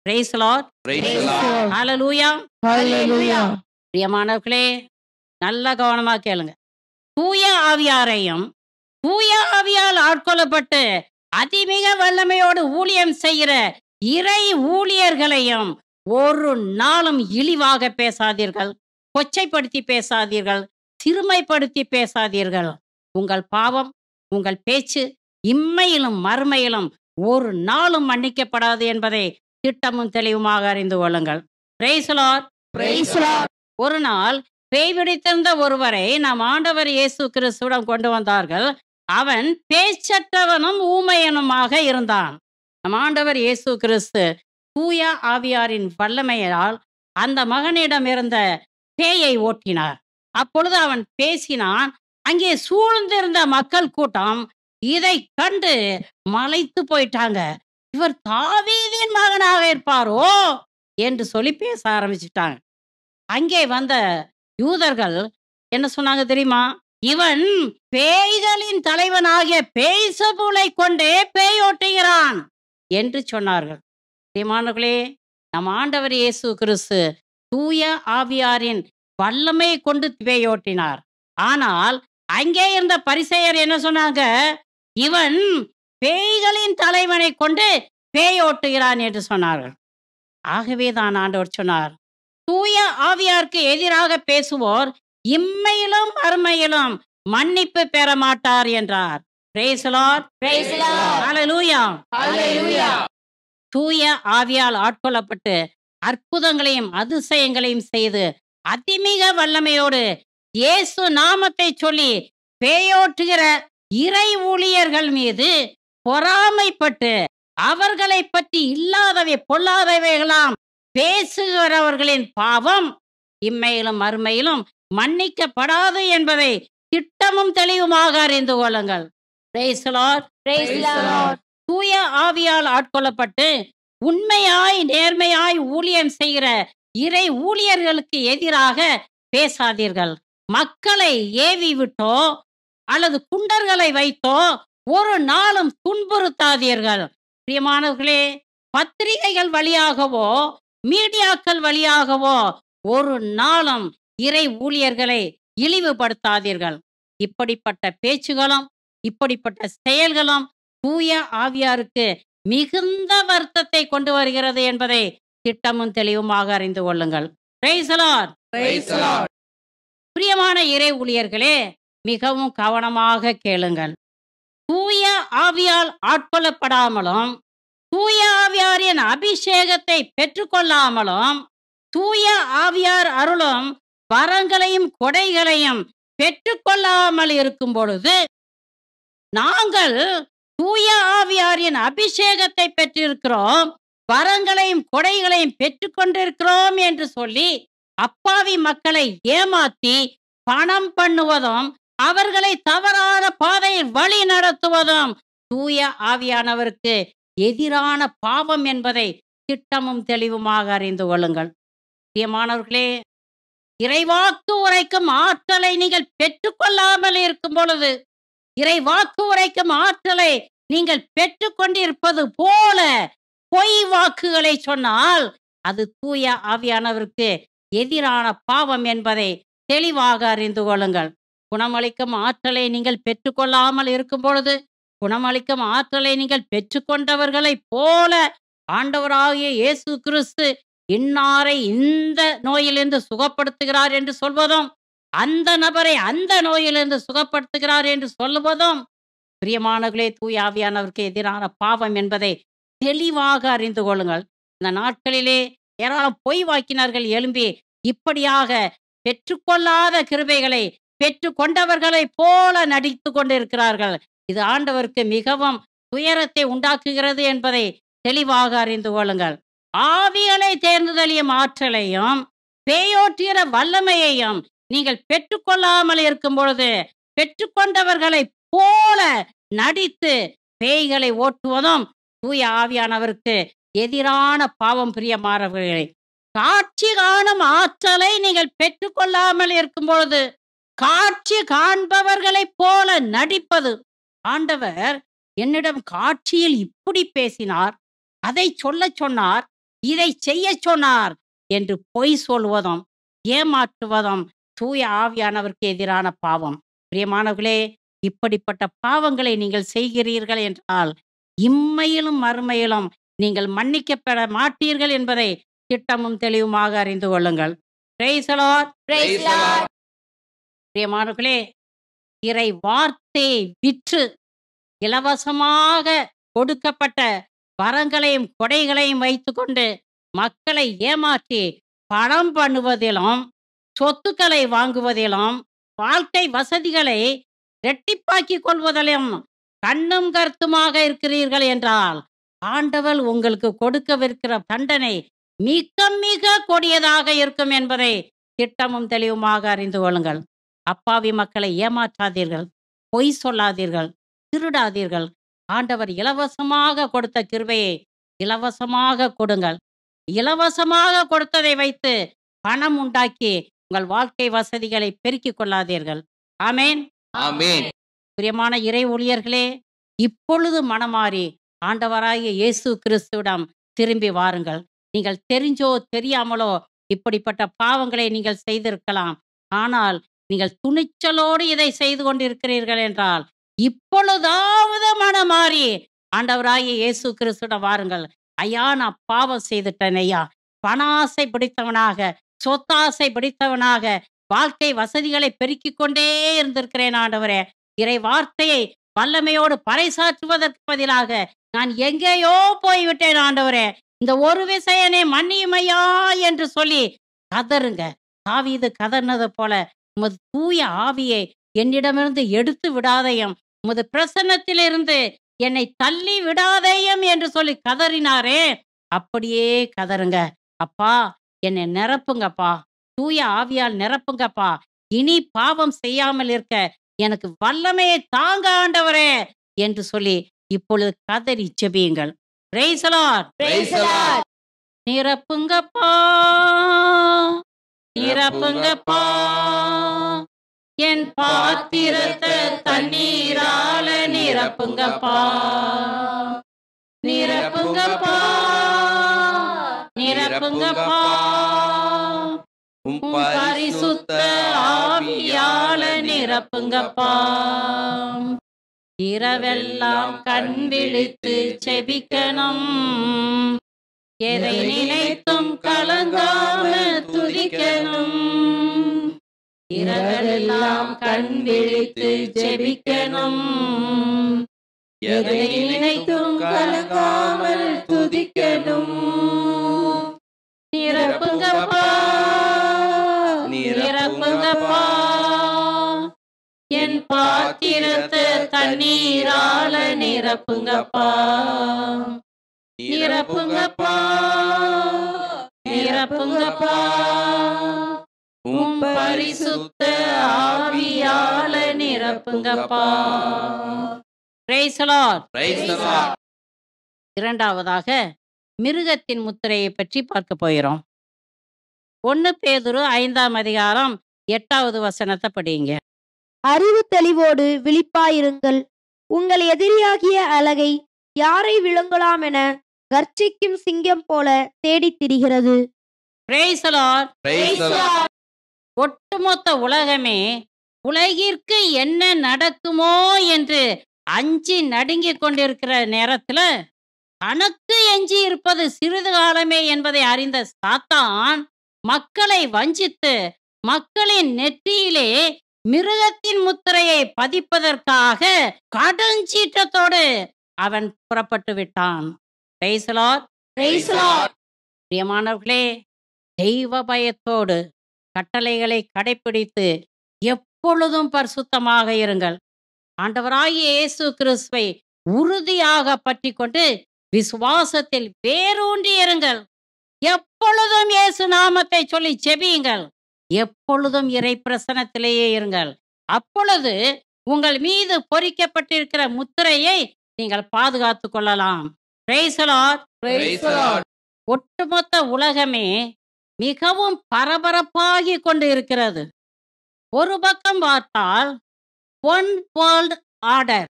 Praise the Lord. Praise the Lord. ஹல்லேலூயா. ஹல்லேலூயா. பிரியமானவர்களே, நல்ல கவனமா கேளுங்க. தூய ஆவியாரையும் தூய ஆவியால் ஆட்கொள்ளப்பட்டு அதிமிக வல்லமையோடு ஊழியம் செய்கிற இறை ஊழியர்களையும் ஒரு நாளும் இழிவாக பேசாதீர்கள், கொச்சைப்படுத்தி பேசாதீர்கள், சிறுமைப்படுத்தி பேசாதீர்கள். உங்கள் பாவம், உங்கள் பேச்சு இம்மையிலும் மறுமையிலும் ஒரு நாளும் மன்னிக்கப்படாது என்பதை திட்டமும் தெளிவுமாக அறிந்து கொள்ளுங்கள். Praise the Lord. Praise the Lord. ஒரு நாள் பேய் பிடித்திருந்த ஒருவரை நம் ஆண்டவர் இயேசு கிறிஸ்துவிடம் கொண்டு வந்தார்கள். அவன் பேச்சற்றவனும் ஊமையனுமாக இருந்தான். நம் ஆண்டவர் இயேசு கிறிஸ்து தூய ஆவியாரின் வல்லமையால் அந்த மகனிடம் இருந்த பேயை ஓட்டினார். அப்பொழுது அவன் பேசினான். அங்கே சூழ்ந்திருந்த மக்கள் கூட்டம் இதை கண்டு மலைத்து போயிட்டாங்க. இவர் தாவீதின் மகனாக இருப்பாரோ என்று சொல்லி பேச ஆரம்பிச்சிட்டாங்க. அங்கே வந்த யூதர்கள் என்ன சொன்னாங்க தெரியுமா? இவன் பேய்களின் தலைவனாகிய பேய்சபூலை கொண்டே பேயோட்டுகிறான் என்று சொன்னார்கள். பிரியமானவர்களே, நம் ஆண்டவர் இயேசு கிறிஸ்து தூய ஆவியாரின் வல்லமை கொண்டு பேயோட்டினார். ஆனால் அங்கே இருந்த பரிசேயர் என்ன சொன்னாங்க? இவன் பேய்களின் தலைவனை கொண்டு பேயோட்டுகிறான் என்று சொன்னார்கள். ஆகவே தான் ஆண்டவர் சொன்னார், தூய ஆவியாருக்கு எதிராக பேசுவோர் இம்மையிலும் மறுமையிலும் மன்னிப்பு பெற மாட்டார் என்றார். Praise the Lord. Praise the Lord. Hallelujah. Hallelujah. தூய ஆவியால் ஆட்கொள்ளப்பட்டு அற்புதங்களையும் அதிசயங்களையும் செய்து அதிமிக வல்லமையோடு இயேசு நாமத்தை சொல்லி பேயோட்டுகிற இறை ஊழியர்கள் மீது பொறாமைப்பட்டு அவர்களை பற்றி இல்லாதவை பொல்லாதவைகளாம் பேசுகிறவர்களின் பாவம் இம்மையிலும் மறுமையிலும் மன்னிக்கப்படாது என்பதை திட்டமும் தெளிவுமாக அறிந்து கொள்ளுங்கள். Praise the Lord. Praise the Lord. தூய ஆவியால் ஆட்கொள்ளப்பட்டு உண்மையாய் நேர்மையாய் ஊழியம் செய்கிற இறை ஊழியர்களுக்கு எதிராக பேசாதீர்கள். மக்களை ஏவி விட்டோ அல்லது குண்டர்களை வைத்தோ ஒரு நாளும் துன்புறுத்தாதீர்கள். பிரியமானவர்களே, பத்திரிகைகள் வழியாகவோ மீடியாக்கள் வழியாகவோ ஒரு நாளும் இறை ஊழியர்களை இழிவுபடுத்தாதீர்கள். இப்படிப்பட்ட பேச்சுகளும் இப்படிப்பட்ட செயல்களும் தூய ஆவியாருக்கு மிகுந்த வருத்தத்தை கொண்டு வருகிறது என்பதை திட்டமும் தெளிவுமாக அறிந்து கொள்ளுங்கள். Praise the Lord. Praise the Lord. பிரியமான இறை ஊழியர்களே, மிகவும் கவனமாக கேளுங்கள். தூய ஆவியால் ஆட்கொள்ளப்படாமலும் தூய ஆவியாரின் அபிஷேகத்தை பெற்றுக்கொள்ளாமலும் தூய ஆவியார் அருளும் வரங்களையும் கொடைகளையும் பெற்றுக்கொள்ளாமல் இருக்கும் பொழுது நாங்கள் தூய ஆவியாரின் அபிஷேகத்தை பெற்றிருக்கிறோம், வரங்களையும் கொடைகளையும் பெற்றுக்கொண்டிருக்கிறோம் என்று சொல்லி அப்பாவி மக்களை ஏமாத்தி பணம் பண்ணுவதும் அவர்களை தவறான பாதையில் வழி நடத்துவதும் தூய ஆவியானவருக்கு எதிரான பாவம் என்பதை திட்டமும் தெளிவுமாக அறிந்து கொள்ளுங்கள். பிரியமானவர்களே, இறைவாக்கு உரைக்கும் ஆற்றலை நீங்கள் பெற்றுக்கொள்ளாமல் இருக்கும் பொழுது இறைவாக்கு உரைக்கும் ஆற்றலை நீங்கள் பெற்றுக்கொண்டிருப்பது போல பொய் வாக்குகளை சொன்னால் அது தூய ஆவியானவருக்கு எதிரான பாவம் என்பதை தெளிவாக அறிந்து கொள்ளுங்கள். குணமளிக்கும் ஆற்றலை நீங்கள் பெற்றுக்கொள்ளாமல் இருக்கும் பொழுது குணமளிக்கும் ஆற்றலை நீங்கள் பெற்றுக்கொண்டவர்களைப் போல ஆண்டவராகிய இயேசு கிறிஸ்து இன்னாரை இந்த நோயிலிருந்து சுகப்படுத்துகிறார் என்று சொல்வதும் அந்த நபரை அந்த நோயிலிருந்து சுகப்படுத்துகிறார் என்று சொல்லுவதும் பிரியமானவர்களே, தூய ஆவியானவருக்கு எதிரான பாவம் என்பதை தெளிவாக அறிந்து கொள்ளுங்கள். இந்த நாட்களிலே ஏராளம் பொய் வாக்கினர்கள் எழும்பி இப்படியாக பெற்றுக்கொள்ளாத கிருபைகளை பெற்றுக்கொண்டவர்களைப் போல நடித்து கொண்டிருக்கிறார்கள். இது ஆண்டவருக்கு மிகவும் துயரத்தை உண்டாக்குகிறது என்பதை தெளிவாக அறிந்து கொள்ளுங்கள். ஆவிகளை தேர்ந்தெளியும் ஆற்றலையும் பேயோட்டுகிற வல்லமையையும் நீங்கள் பெற்றுக்கொள்ளாமல் இருக்கும் பொழுது பெற்றுக்கொண்டவர்களைப் போல நடித்து பேய்களை ஓட்டுவதும் தூய ஆவியானவருக்கு எதிரான பாவம். பிரியமானவர்களே, காட்சி காணும் ஆற்றலை நீங்கள் பெற்றுக்கொள்ளாமல் இருக்கும் பொழுது காட்சி காண்பவர்களைப் போல நடிப்பது. ஆண்டவர் என்னிடம் காட்சியில் இப்படி பேசினார், அதை சொல்லச் சொன்னார், இதை செய்ய சொன்னார் என்று பொய் சொல்வதும் ஏமாற்றுவதும் தூய ஆவியானவருக்கு எதிரான பாவம். பிரியமானவர்களே, இப்படிப்பட்ட பாவங்களை நீங்கள் செய்கிறீர்கள் என்றால் இம்மையிலும் மறுமையிலும் நீங்கள் மன்னிக்கப்பட மாட்டீர்கள் என்பதை திட்டமும் தெளிவுமாக அறிந்து கொள்ளுங்கள். Praise the Lord. Praise the Lord. பிரியமானவர்களே, இறை வார்த்தையை விற்று இலவசமாக கொடுக்கப்பட்ட வரங்களையும் கொடைகளையும் வைத்துக்கொண்டு மக்களை ஏமாற்றி பணம் பண்ணுவதிலும், சொத்துக்களை வாங்குவதிலும், வாழ்க்கை வசதிகளை இரட்டிப்பாக்கிக் கொள்வதிலும் கண்ணும் கருத்துமாக இருக்கிறீர்கள் என்றால் ஆண்டவர் உங்களுக்கு கொடுக்கவிருக்கிற தண்டனை மிக மிக கொடியதாக இருக்கும் என்பதை திட்டமும் தெளிவுமாக அறிந்து கொள்ளுங்கள். அப்பாவி மக்களை ஏமாற்றாதீர்கள், பொய் சொல்லாதீர்கள், திருடாதீர்கள். ஆண்டவர் இலவசமாக கொடுத்த கிருபையை இலவசமாக கொடுங்கள். இலவசமாக கொடுத்ததை வைத்து பணம் உண்டாக்கி உங்கள் வாழ்க்கை வசதிகளை பெருக்கிக் கொள்ளாதீர்கள். ஆமேன். ஆமென். பிரியமான இறை ஊழியர்களே, இப்பொழுது மனமாறி ஆண்டவராகிய இயேசு கிறிஸ்துவிடம் திரும்பி வாருங்கள். நீங்கள் தெரிஞ்சோ தெரியாமலோ இப்படிப்பட்ட பாவங்களை நீங்கள் செய்திருக்கலாம். ஆனால் நீங்கள் துணிச்சலோடு இதை செய்து கொண்டிருக்கிறீர்கள் என்றால் இப்பொழுதாவது மனமாறி ஆண்டவராகிய இயேசு கிறிஸ்துவிடம் வாருங்கள். ஐயா, நான் பாவம் செய்துட்டேன் ஐயா. பண ஆசை பிடித்தவனாக, சொத்தாசை பிடித்தவனாக, வாழ்க்கை வசதிகளை பெருக்கிக் கொண்டே இருந்திருக்கிறேன் ஆண்டவரே. இறை வார்த்தையை வல்லமையோடு பறைசாற்றுவதற்கு பதிலாக நான் எங்கேயோ போய்விட்டேன் ஆண்டவரே. இந்த ஒரு விஷயனே மன்னியும் ஐயா என்று சொல்லி கதறுங்க. தாவீது கதர்னது போல உமது தூய ஆவியை என்னிடமிருந்து எடுத்து விடாதையும், உமது பிரசன்னத்திலிருந்து என்னை தள்ளி விடாதையும் என்று சொல்லி கதறினாரே, அப்படியே கதறுங்க. அப்பா, என்னை நிரப்புங்கப்பா, தூய ஆவியால் நிரப்புங்கப்பா. இனி பாவம் செய்யாமல் இருக்க எனக்கு வல்லமையை தாங்க ஆண்டவரே என்று சொல்லி இப்பொழுது கதறி ஜெபியுங்கள். Praise the Lord. Praise the Lord. நிரப்புங்கப்பா, நிரப்புங்கப்பா, என் பாத்திரத்தை தண்ணீரால நிரப்புங்கப்பா, நிரப்புங்கப்பா, நிரப்புங்கப்பா, உம் பரிசுத்த ஆவியால நிரப்புங்கப்பா. இரவெல்லாம் கண் விழித்து செபிக்கணும், எதை நினைத்தும் கலங்காம துதிக்கணும். இரவெல்லாம் கண் விழித்து ஜெபிக்கணும், எதை நினைத்தும் கலங்காமல் துதிக்கணும். நிரப்புங்கப்பா, நிரப்புங்கப்பா, என் பாத்திரத்தை தண்ணீரால நிரப்புங்கப்பா, நிரப்புங்கப்பா, நிரப்புங்கப்பா, உம் பரிசுத்த ஆவியால நிரப்புங்கப்பா. Praise the Lord. Praise the Lord. இரண்டாவதாக மிருகத்தின் முத்திரையை பற்றி பார்க்க போகிறோம். 1 பேதுரு 5ஆம் அதிகாரம் 8வது வசனத்தை படிங்க. அறிவு தெளிவோடு விழிப்பாயிருங்கள். உங்கள் எதிரியாகிய அலகை யாரை விழுங்கலாம் என கர்ச்சிக்கும் சிங்கம் போல தேடித் திரிகிறது. Praise the Lord. Praise the Lord. ஒட்டுமொத்த உலகமே உலகிற்கு என்ன நடக்குமோ என்று அஞ்சி நடுங்கிக் கொண்டிருக்கிற நேரத்துல தனக்கு எஞ்சி இருப்பது சிறிது காலமே என்பதை அறிந்த சாத்தான் மக்களை வஞ்சித்து மக்களின் நெற்றியிலே மிருகத்தின் முத்திரையை பதிப்பதற்காக கடுஞ்சீற்றத்தோடு அவன் புறப்பட்டு விட்டான். Praise the Lord. Praise the Lord. பிரியமானவர்களே, தெய்வ பயத்தோடு கட்டளைகளை கடைப்பிடித்து எப்பொழுதும் பரிசுத்தமாக இருங்கள். ஆண்டவராகிய இயேசு கிறிஸ்துவை உறுதியாக பற்றி கொண்டு விசுவாசத்தில் வேரூன்றி இருங்கள். எப்பொழுதும் இயேசு நாமத்தை சொல்லி ஜெபியுங்கள். எப்பொழுதும் இறை பிரசன்னத்திலேயே இருங்கள். அப்பொழுது உங்கள் மீது பொறிக்கப்பட்டிருக்கிற முத்திரையை நீங்கள் பாதுகாத்து கொள்ளலாம். Praise the Lord. Praise the Lord. ஒட்டுமொத்த உலகமே மிகவும் பரபரப்பாகி கொண்டு இருக்கிறது. ஒரு பக்கம் பார்த்தால் ஒன் வேர்ல்ட் ஆர்டர்,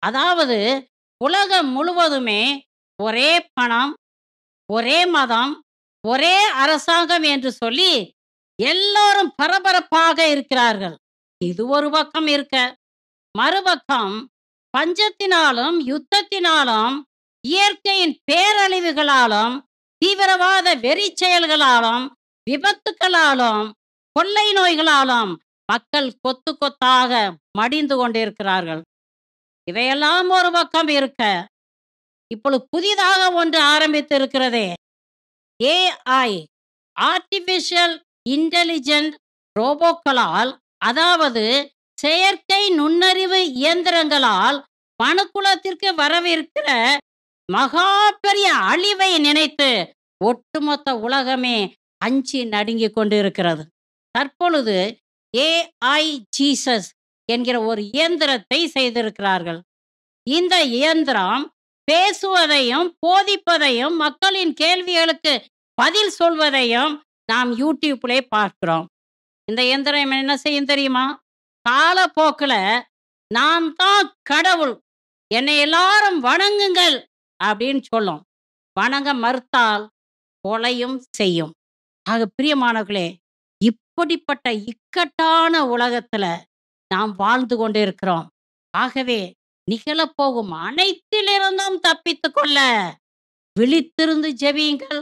அதாவது உலகம் முழுவதுமே ஒரே பணம், ஒரே மதம், ஒரே அரசாங்கம் என்று சொல்லி எல்லோரும் பரபரப்பாக இருக்கிறார்கள். இது ஒரு பக்கம் இருக்க, மறுபக்கம் பஞ்சத்தினாலும் யுத்தத்தினாலும் இயற்கையின் பேரழிவுகளாலும் தீவிரவாத வெறி செயல்களாலும் விபத்துக்களாலும் கொள்ளை நோய்களாலும் மக்கள் கொத்து கொத்தாக மடிந்து கொண்டிருக்கிறார்கள். இவையெல்லாம் ஒரு பக்கம் இருக்க, இப்பொழுது புதிதாக ஒன்று ஆரம்பித்து இருக்கிறதே, AI, ஆர்டிபிஷியல் இன்டெலிஜென்ட் ரோபோக்களால், அதாவது செயற்கை நுண்ணறிவு இயந்திரங்களால் மனுக்குலத்திற்கு வரவிருக்கிற மகா பெரிய அழிவை நினைத்து ஒட்டுமொத்த உலகமே அஞ்சி நடுங்கி கொண்டிருக்கிறது. தற்பொழுது AI ஜீசஸ் என்கிற ஒரு இயந்திரத்தை செய்திருக்கிறார்கள். இந்த இயந்திரம் பேசுவதையும் போதிப்பதையும் மக்களின் கேள்விகளுக்கு பதில் சொல்வதையும் நாம் யூடியூப்லே பார்க்கிறோம். இந்த இயந்திரம் என்ன செய்யும் தெரியுமா? காலப்போக்கில் நான் தான் கடவுள், என்னை எல்லாரும் வணங்குங்கள் அப்படின்னு சொல்லும். வணங்க மறுத்தால் கொலையும் செய்யும். ஆக பிரியமானவர்களே, இப்படிப்பட்ட இக்கட்டான உலகத்துல நாம் வாழ்ந்து கொண்டிருக்கிறோம். ஆகவே நிகழப்போகும் அனைத்திலிருந்தும் தப்பித்துக் கொள்ள விழித்திருந்து ஜெபியுங்கள்.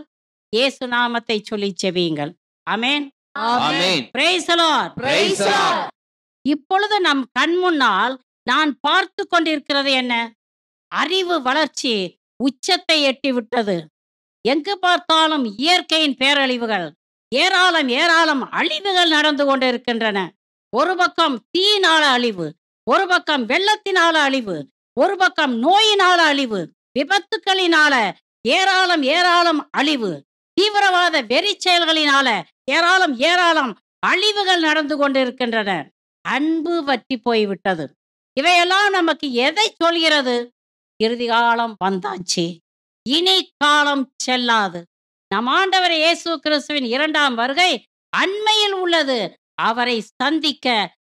இயேசு நாமத்தை சொல்லி ஜெபியுங்கள். ஆமென். ஆமென். Praise the Lord. Praise the Lord. இப்பொழுது நம் கண் முன்னால் நான் பார்த்து கொண்டிருக்கிறது என்ன? அறிவு வளர்ச்சி உச்சத்தை எட்டிவிட்டது. எங்கு பார்த்தாலும் இயற்கையின் பேரழிவுகள், ஏராளம் ஏராளம் அழிவுகள் நடந்து கொண்டிருக்கின்றன. ஒரு பக்கம் தீயினால அழிவு, ஒரு பக்கம் வெள்ளத்தினால அழிவு, ஒரு பக்கம் நோயினால அழிவு, விபத்துக்களினால ஏராளம் ஏராளம் அழிவு, தீவிரவாத வெறி செயல்களினால ஏராளம் ஏராளம் அழிவுகள் நடந்து கொண்டிருக்கின்றன. அன்பு வற்றி போய்விட்டது. இவையெல்லாம் நமக்கு எதை சொல்கிறது? இறுதி காலம் வந்தாச்சு, இனி காலம் செல்லாது. நம் ஆண்டவர் இயேசு கிறிஸ்துவின் இரண்டாம் வருகை அண்மையில் உள்ளது. அவரை சந்திக்க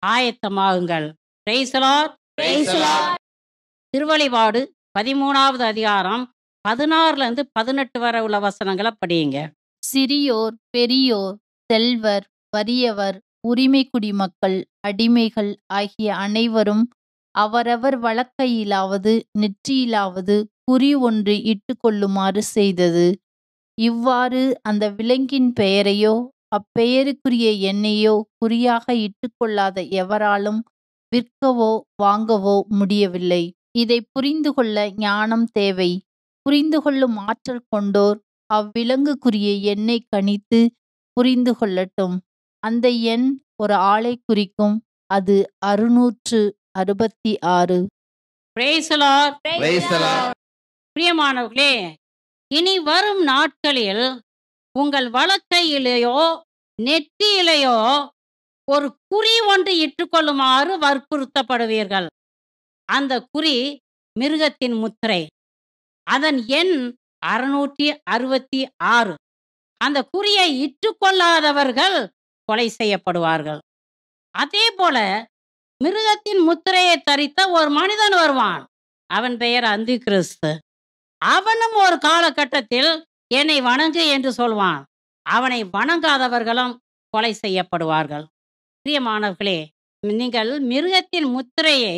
ஆயத்தமாகுங்கள். Praise the Lord. Praise the Lord. திருவெளிப்பாடு 13வது அதிகாரம் 16 வரை உள்ள வசனங்களை படியுங்க. சிறியோர் பெரியோர் செல்வர் வறியவர் உரிமை குடிமக்கள் அடிமைகள் ஆகிய அனைவரும் அவரவர் வலக்கையிலாவது நெற்றியிலாவது குறி ஒன்று இட்டு கொள்ளுமாறு செய்தது. இவ்வாறு அந்த விலங்கின் பெயரையோ அப்பெயருக்குரிய எண்ணையோ குறியாக இட்டுக்கொள்ளாத எவராலும் விற்கவோ வாங்கவோ முடியவில்லை. இதை புரிந்து கொள்ள ஞானம் தேவை. புரிந்து கொள்ளும் ஆற்றல் கொண்டோர் அவ்விலங்குக்குரிய எண்ணை கணித்து புரிந்து கொள்ளட்டும். அந்த எண் ஒரு ஆளை குறிக்கும். அது 666. Praise the Lord. Praise the Lord. பிரியமானவர்களே, இனி வரும் நாட்களில் உங்கள் வலக்கையிலேயோ நெற்றியிலேயோ ஒரு குறி ஒன்று இட்டுக்கொள்ளுமாறு வற்புறுத்தப்படுவீர்கள். அந்த குறி மிருகத்தின் முத்திரை. அதன் எண் 666. அந்த குறியை இட்டுக்கொள்ளாதவர்கள் கொலை செய்யப்படுவார்கள். அதே போல மிருகத்தின் முத்திரையை தரித்த ஒரு மனிதன் வருவான். அவன் பெயர் அந்தி கிறிஸ்து. அவனும் ஒரு காலகட்டத்தில் என்னை வணங்கு என்று சொல்வான். அவனை வணங்காதவர்களும் கொலை செய்யப்படுவார்கள். பிரியமானவர்களே, நீங்கள் மிருகத்தின் முத்திரையை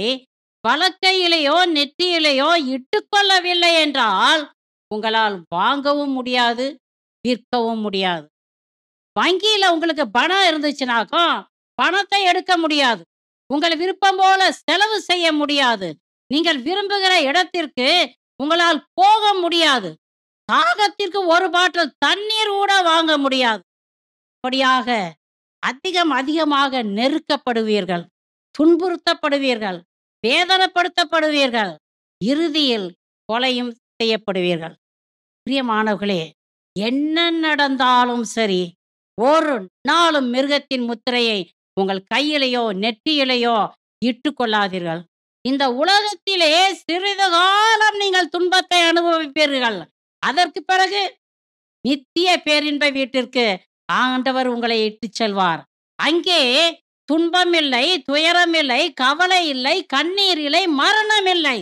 வலக்கையிலேயோ நெற்றியிலேயோ இட்டுக்கொள்ளவில்லை என்றால் உங்களால் வாங்கவும் முடியாது, விற்கவும் முடியாது. வங்கியில உங்களுக்கு பணம் இருந்துச்சுனாக்கும் பணத்தை எடுக்க முடியாது. உங்கள் விருப்பம் போல செலவு செய்ய முடியாது. நீங்கள் விரும்புகிற இடத்திற்கு உங்களால் போக முடியாது. தாகத்திற்கு ஒரு பாட்டில் தண்ணீர் கூட வாங்க முடியாது. அப்படியாக அதிகமாக நெருக்கப்படுவீர்கள், துன்புறுத்தப்படுவீர்கள், வேதனைப்படுத்தப்படுவீர்கள், இறுதியில் கொலையும் செய்யப்படுவீர்கள். பிரியமானவர்களே, என்ன நடந்தாலும் சரி, ஒரு நாளும் மிருகத்தின் முத்திரையை உங்கள் கையிலேயோ நெற்றியிலேயோ இட்டுக்கொள்ளாதீர்கள். இந்த உலகத்திலே சிறிது காலம் நீங்கள் துன்பத்தை அனுபவிப்பீர்கள். அதற்கு பிறகு நித்திய பேரின்ப வீட்டிற்கு ஆண்டவர் உங்களை இட்டுச் செல்வார். அங்கே துன்பம் இல்லை, துயரம் இல்லை, கவலை இல்லை, கண்ணீர் இல்லை, மரணம் இல்லை.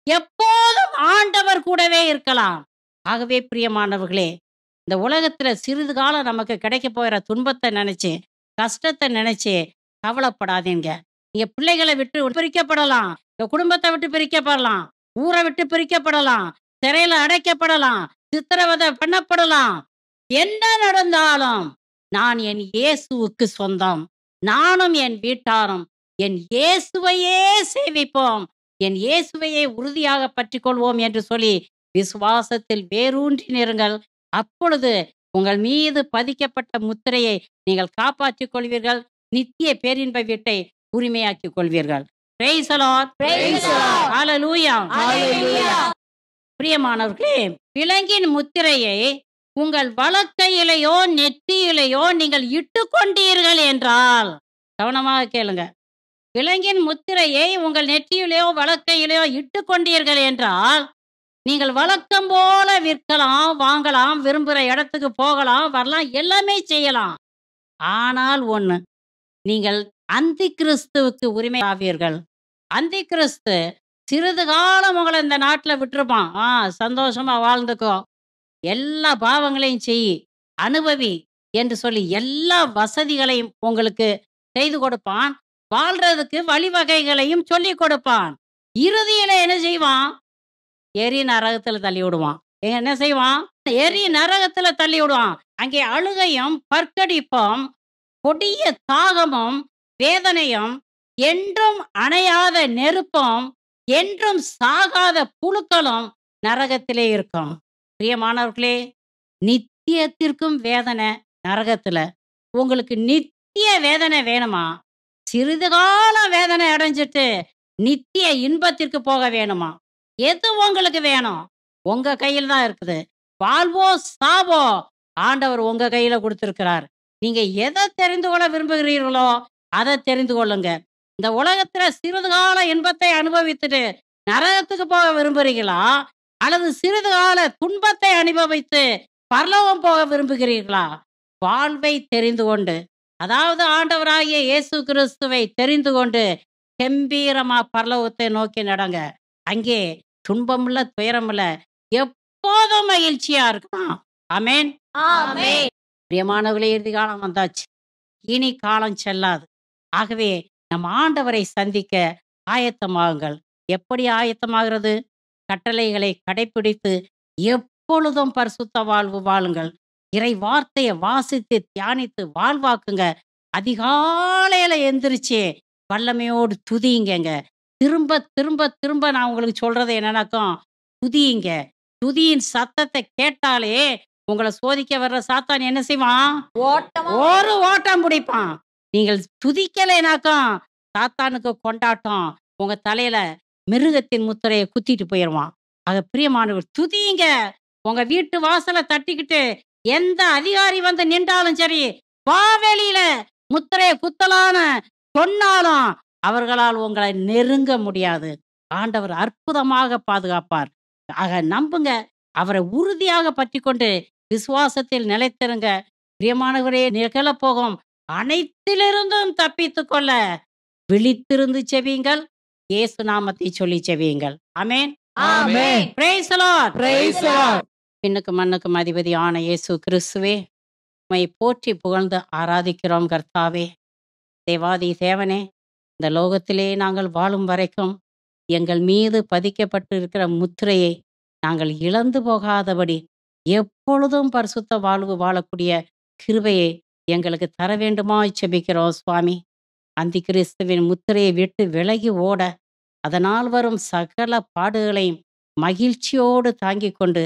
எப்போதும் ஆண்டவர் கூடவே இருக்கலாம். ஆகவே பிரியமானவர்களே, இந்த உலகத்துல சிறிது காலம் நமக்கு கிடைக்க போகிற துன்பத்தை நினைச்சு, கஷ்டத்தை நினைச்சு கவலைப்படாதீங்க. நீங்க பிள்ளைகளை விட்டு பிரிக்கப்படலாம், இந்த குடும்பத்தை விட்டு பிரிக்கப்படலாம், ஊரை விட்டு பிரிக்கப்படலாம், சிறையில அடைக்கப்படலாம், சித்திரவதை பண்ணப்படலாம். என்ன நடந்தாலும் நான் என் இயேசுவுக்கு சொந்தம், நானும் என் வீட்டாரும் என் இயேசுவையே சேவிப்போம், என் இயேசுவையே உறுதியாக பற்றிக் கொள்வோம் என்று சொல்லி விசுவாசத்தில் வேரூன்றி நிறுங்கள். அப்பொழுது உங்கள் மீது பதிக்கப்பட்ட முத்திரையை நீங்கள் காப்பாற்றிக் கொள்வீர்கள், நித்திய பேரின்ப வீட்டை உரிமையாக்கிக் கொள்வீர்கள். Praise the Lord. Praise the Lord. Hallelujah. Hallelujah. பிரியமானவர்களே, விலங்கின் முத்திரையை உங்கள் வலக்கையிலேயோ நெற்றியிலேயோ நீங்கள் இட்டுக்கொண்டீர்கள் என்றால், கவனமாக கேளுங்க, விலங்கின் முத்திரையை உங்கள் நெற்றியிலேயோ வலக்கையிலேயோ இட்டுக்கொண்டீர்கள் என்றால், நீங்கள் வழக்கம் போல விற்கலாம், வாங்கலாம், விரும்புகிற இடத்துக்கு போகலாம், வரலாம், எல்லாமே செய்யலாம். ஆனால் ஒண்ணு, நீங்கள் அந்தி கிறிஸ்துவுக்கு உரிமை ஆவீர்கள். அந்தி கிறிஸ்து சிறிது காலம் உங்களை இந்த நாட்டில் விட்டுருப்பான். சந்தோஷமா வாழ்ந்துக்கோ, எல்லா பாவங்களையும் செய், அனுபவி என்று சொல்லி எல்லா வசதிகளையும் உங்களுக்கு செய்து கொடுப்பான். வாழ்றதுக்கு வழிவகைகளையும் சொல்லி கொடுப்பான். இறுதியில என்ன செய்வான்? எரி நரகத்துல தள்ளி விடுவான். என்ன செய்வான்? எரி நரகத்துல தள்ளி விடுவான். அங்கே அழுகையும் பற்கடிப்பும் கொடிய தாகமும் வேதனையும் என்றும் அணையாத நெருப்பும் என்றும் சாகாத புழுக்களும் நரகத்திலே இருக்கும். பிரியமானவர்களே, நித்தியத்திற்கும் வேதனை நரகத்துல. உங்களுக்கு நித்திய வேதனை வேணுமா? சிறிது காலம் வேதனை அடைஞ்சிட்டு நித்திய இன்பத்திற்கு போக வேணுமா? எது உங்களுக்கு வேணும்? உங்க கையில் தான் இருக்குது. வாழ்வோ சாவோ ஆண்டவர் உங்க கையில கொடுத்திருக்கிறார். நீங்க எதை தெரிந்து கொள்ள விரும்புகிறீர்களோ அதை தெரிந்து கொள்ளுங்க. இந்த உலகத்துல சிறிது கால இன்பத்தை அனுபவித்துட்டு நரகத்துக்கு போக விரும்புகிறீங்களா, அல்லது சிறிது கால துன்பத்தை அனுபவித்து பரலோகம் போக விரும்புகிறீர்களா? வாழ்வை தெரிந்து கொண்டு, அதாவது ஆண்டவராகிய இயேசு கிறிஸ்துவை தெரிந்து கொண்டு கம்பீரமா பரலோகத்தை நோக்கி நடங்க. அங்கே துன்பமில்ல, துயரமில்ல, எப்போதும் மகிழ்ச்சியா இருக்கலாம். ஆமென். ஆமென். பிரியமானவர்களே, இறுதி காலம் வந்தாச்சு. இனி காலம் செல்லாது. ஆகவே நம் ஆண்டவரை சந்திக்க ஆயத்தமாகுங்கள். எப்படி ஆயத்தமாகிறது? கட்டளைகளை கடைப்பிடித்து எப்பொழுதும் பரிசுத்த வாழ்வு வாழுங்கள். இறை வார்த்தையை வாசித்து தியானித்து வாழ்வாக்குங்க. அதிகாலையில எந்திரிச்சு வல்லமையோடு துதியுங்க. திரும்ப திரும்ப திரும்ப நான் உங்களுக்கு சொல்றது என்னன்னாக்கும், துதியுங்க. துதியின் சத்தத்தை கேட்டாலே உங்களை சோதிக்க வர்ற சாத்தான் என்ன செய்வான்? ஒரு ஓட்டம் பிடிப்பான். நீங்கள் துதிக்கலைனாக்கும் சாத்தானுக்கு கொண்டாட்டம், உங்க தலையில மிருகத்தின் முத்திரையை குத்திட்டு போயிடுவான். ஆக பிரியமானவர், துதியுங்க. உங்க வீட்டு வாசலை தட்டிக்கிட்டு எந்த அதிகாரி வந்து நின்றாலும் சரி, வாவெளியில முத்திரையை குத்தலான்னு சொன்னாலும் அவர்களால் உங்களை நெருங்க முடியாது. ஆண்டவர் அற்புதமாக பாதுகாப்பார். ஆக நம்புங்க, அவரை உறுதியாக பற்றி கொண்டு விசுவாசத்தில் நிலைத்திருங்க. பிரியமானவரே, நிகழப்போகும் அனைத்திலிருந்தும் தப்பித்து கொள்ள விழித்திருந்து செவியுங்கள். இயேசு நாமத்தை சொல்லி செவியுங்கள். ஆமென். ஆமென். Praise the Lord. Praise the Lord. விண்ணுக்கும் மண்ணுக்கும் அதிபதியான இயேசு கிறிஸ்துவே, உம்மை போற்றி புகழ்ந்து ஆராதிக்கிறோம் கர்த்தாவே. தேவாதி தேவனே, இந்த லோகத்திலே நாங்கள் வாழும் வரைக்கும் எங்கள் மீது பதிக்கப்பட்டு இருக்கிற முத்திரையை நாங்கள் இழந்து போகாதபடி எப்பொழுதும் பரிசுத்த வாழ்வு வாழக்கூடிய கிருபையை எங்களுக்கு தர வேண்டுமாய் செபிக்கிறோம் சுவாமி. அந்தி கிறிஸ்துவின் முத்திரையை விட்டு விலகி ஓட, அதனால் வரும் சகல பாடுகளையும் மகிழ்ச்சியோடு தாங்கிக் கொண்டு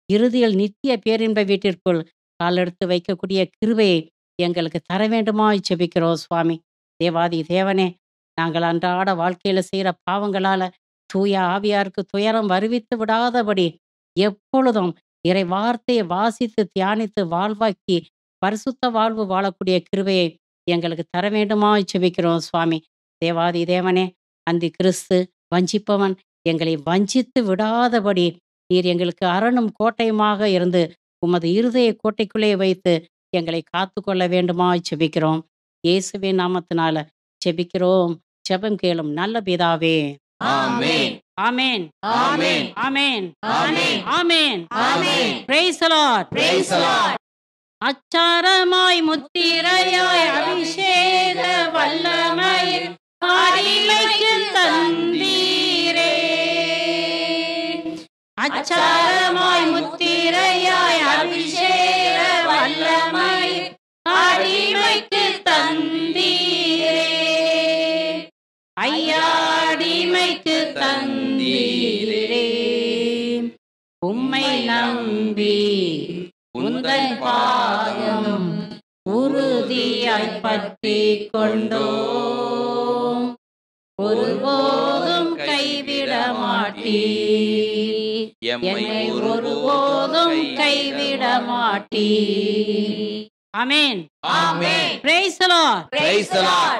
இறுதியில் நித்திய பேரின்ப வீட்டிற்குள் காலெடுத்து வைக்கக்கூடிய கிருபையை எங்களுக்கு தர வேண்டுமாய் செபிக்கிறோம் சுவாமி. தேவாதி தேவனே, நாங்கள் அன்றாட வாழ்க்கையில செய்கிற பாவங்களால தூய ஆவியாருக்கு துயரம் வருவித்து விடாதபடி எப்பொழுதும் இறை வார்த்தையை வாசித்து தியானித்து வாழ்வாக்கி பரிசுத்த வாழ்வு வாழக்கூடிய கிருபையை எங்களுக்கு தர வேண்டுமாய் செபிக்கிறோம் சுவாமி. தேவாதி தேவனே, அந்தி கிறிஸ்து வஞ்சிப்பவன் எங்களை வஞ்சித்து விடாதபடி நீர் எங்களுக்கு அரணும் கோட்டையுமாக இருந்து உமது இருதய கோட்டைக்குள்ளே வைத்து எங்களை காத்து கொள்ள வேண்டுமாய் செபிக்கிறோம். இயேசுவின் நாமத்தினால செபிக்கிறோம். ஜெபம் கேளும் நல்ல பிதாவே. ஆமென். ஆமென். ஆமென். ஆமென். ஆமென். ஆமென். ஆமென். Praise the Lord. Praise the Lord. அச்சாரமாய் முத்திரையாய் அபிஷேக வல்லமையில் அடிமைக்கு தந்தீர். அச்சாரமாய் முத்திரையாய் அபிஷேக வல்லமை அடிமைக்கு தந்தீரே. ஐயா அடிமைக்கு தந்தீரே. உம்மை நம்பி உந்தன் பாதம் உறுதியாய் பற்றி கொண்டோம். ஒருபோதும் கைவிட மாட்டீர். என்னை ஒருபோதும் கைவிட மாட்டீர். ஆமென். ஆமென். Praise the Lord. Praise the Lord.